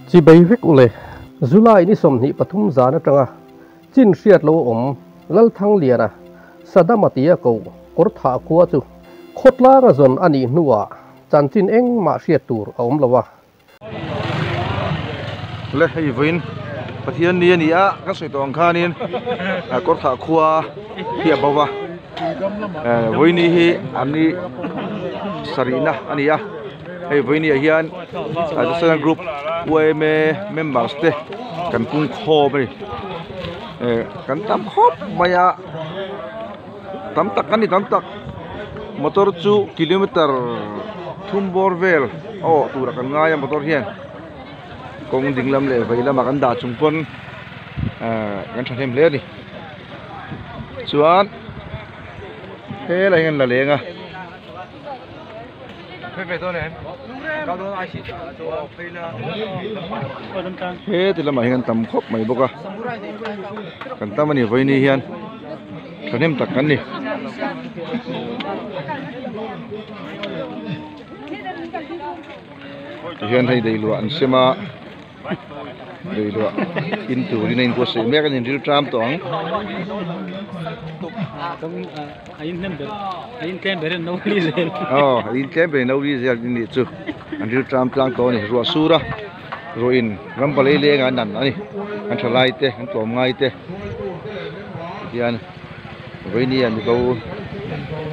chỉ bay vết ule July ni som ni pathum zana tanga chin riat lo lal thang lia na sadamatia ko kor tha kwa chu khotla ra zon ani nuwa chan chin eng ma riat tur lawa le hei vin pathian ni ani a ka soi tong khanin kor tha khua hia bawa voini hi ani sarina ani a hei voini hian additional group UMA members te kan pung kho bari kan tam khop maya tam tak ani tam tak motor chu kilometer thum borvel tura kan ngaya motor hian kong dinglam le veila makan da chungpon kan thathem le ni chuan he la ngan la lenga pe to len ka do ai si to peila he tilama hian tam khop mai boka kan tamani voini hian thathem tak kan ni hian hei dei lua an sema dei lua into ri nain ko se me kan in ril tram tong ain kem beren no ri zel ain kem beren no ri zel ni chu an ril tram tlang to ni ro sura ro in ram palei le nga nan ani an thalai te an tom ngai te hian voini an ko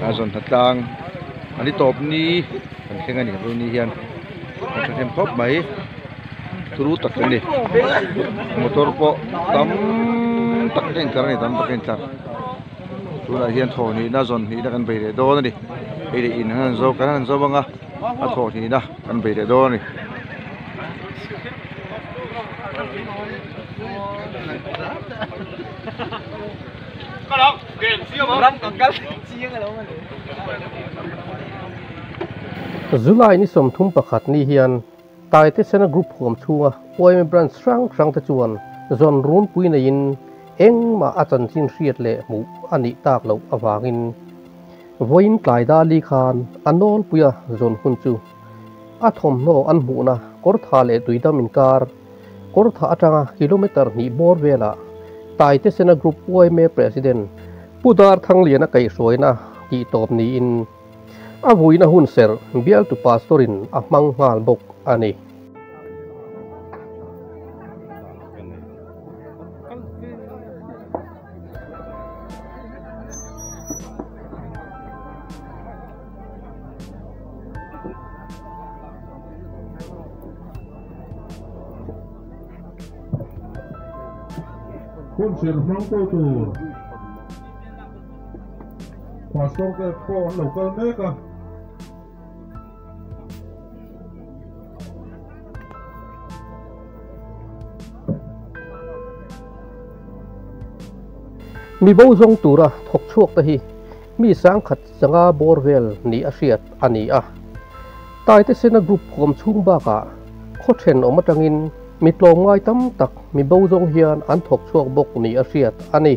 azon hatlang ani top ni an khengani voini hian an thathem khop mai turu tak ni motor po tam tak den karani tam tak den tar tula hian tho ni na zon ni da kan beire do ni ere in han zo kan zo banga a tho ni na kan beire do ni July ni som thum pakhat ni hian tai te sena group hom chunga OMA branch sang te chuan zon run puina in eng ma achan chin riat le mu ani tak lo awangin voin tlai da li khan anol puya zon hun chu athom no an mu na kor tha le tuidam in kar kor tha atanga kilometer ni bor vela tai te sena group OMA president pudar thang liana kai soina ti top ni in avuina hun ser bial tu pastorin amang ngal bok ani Con ser Franco tu pastor ke po local meka mi bo zong tura thok chuak ta hi mi sang khat changa borvel ni asiat ani a tai te sena group khom chung ba ka kho then omatangin mi tlom ngai tam tak mi bo zong hian an thok chuak bok ni asiat ani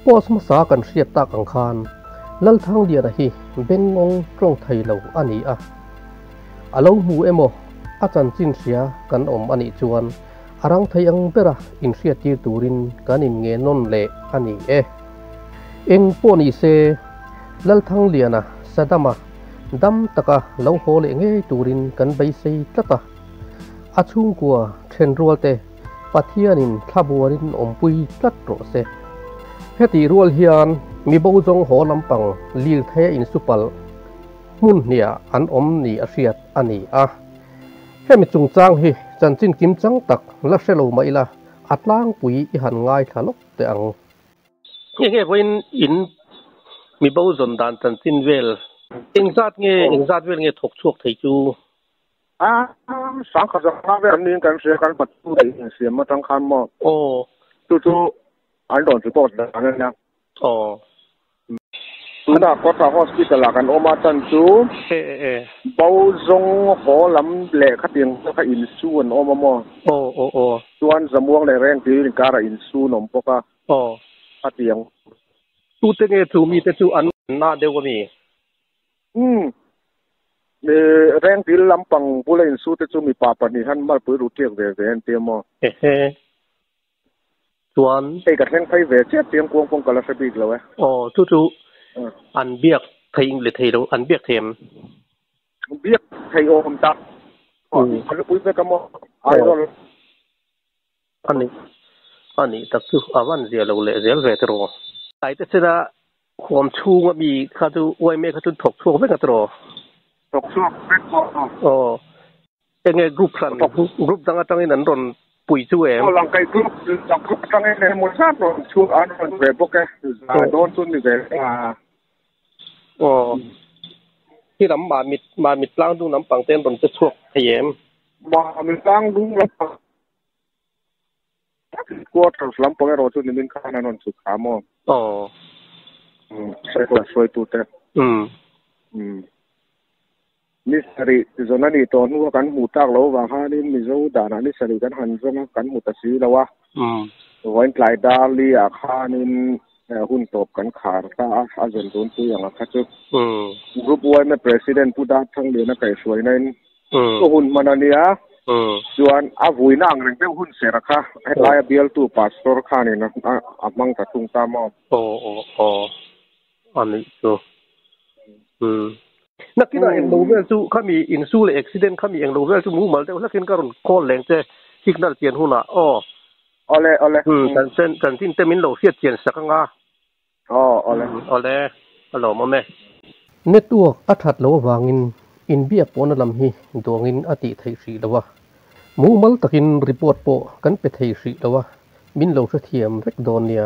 pos ma sa kan riat tak ang khan lal thang dia hi ben ngong trong thai lo ani a alo mu emo achan chin sia kan ani chuan arang thai ang pera in riat ti turin kanin nge non le ani eng poni se lal thang liana sadama dam taka lo ho le nge turin kan bai sei tata achung kwa then rualte pathianin thabuarin ompui tlat ro se heti rual hian mi bo jong ho lampang lil the in supal mun nia an ni asiat ani a hemi chung chang hi chanchin kim chang tak la selo maila atlang pui I han ngai thalok te ang nge voin in mi bo zon dan chanchin vel engzat vel nge thok chuak thei chu sang kha jang ve an ning kan se kan pat tu dei se ma tang khan mo tu an don chu to da an na na ko ta hospital kan oma chan chu bo zong ho lam le khating kha in su an oma mo chuan zamuang le reng ti ka ra in su nom poka atiang tu te nge thu mi te chu an na de ko mi แรงที่ลำปังผู้เล่นสู้แต่จะมีป่าปนิหันมาเปิดรูเทียบเวรเตียมส่วนไอ้กระแทงไฟเวรเตียมกวงปงกะลาสบิกแล้วเว้ยอ๋อจู่ๆอันเบียกไทยหรือไทยเราอันเบียกเทมเบียกไทยโอมตักอันนี้ปุ้ยไปกับมอไอรอนอันนี้ตักคืออาวันเสียเราเลยเสียเวทรอไอ้แต่เสนาความชูงมีข้าดูไว้ไม่ข้าดูถกช่วงไม่กระโดดถกช่วงเป็นอ๋อเองไงกรุ๊ปสันกรุ๊ปตั้งนี้นั้นรอนปุ๋ยช่วยหลังไก่กรุ๊ปตั้งนี้หมดชาติรอนช่วงอันรอนเว็บพวกแกโดนซุนนี่แกอ๋อที่ลำมามิดล้างดูน้ำปังเต้นรอนจะช่วงขยมมามิดล้างดูแล้วกวดลำปังรอซุนนี่มินข้านันนสุขามออ๋อสวยตัวเต้นิสัยที่จะนั่นนี่ตอนนู้นกันหูตากแล้วว่าฮานี่มิจูด่านานิสัยกันหันจงกันหูตัดสีแล้ววะวันกลายดาลีอาคานี่หุ่นตบกันขาดก็อาจจะโดนตัวอย่างนั้นครับรูปไว้ไม่ประธานผู้ด่าทั้งเดือนนักไก่สวยนั่นก็หุ่นมันอันนี้ส่วนอาวุยนั่งเรื่องหุ่นเสียราคาให้ลายเบียลตัวพาสปอร์ตขานี่นะมังกรตุงตามอ๋ออันนี้ตัวนักกีฬาเองโนเวลจูเขามีอินซูเลยอุบิเหตุเขามีเองโนเวลจูมูมาแล้วนักกีฬาการุนโค่นแรงเจ้ฮิกนัดเตียนหุ่นอ๋อเลยกันที่เต็มินโลเฟียเตียนสักงาอ๋อเลยฮัลโหลมาแม่เน็ตตัวอัฐัดแล้ววางินอินเบียปอนลำฮีดวงินอติไทยสีแล้ววะมูมัลตะกินรีพอร์ตโปกันไปไทยสีแล้ววะมินโลเทียมเรกโดเนีย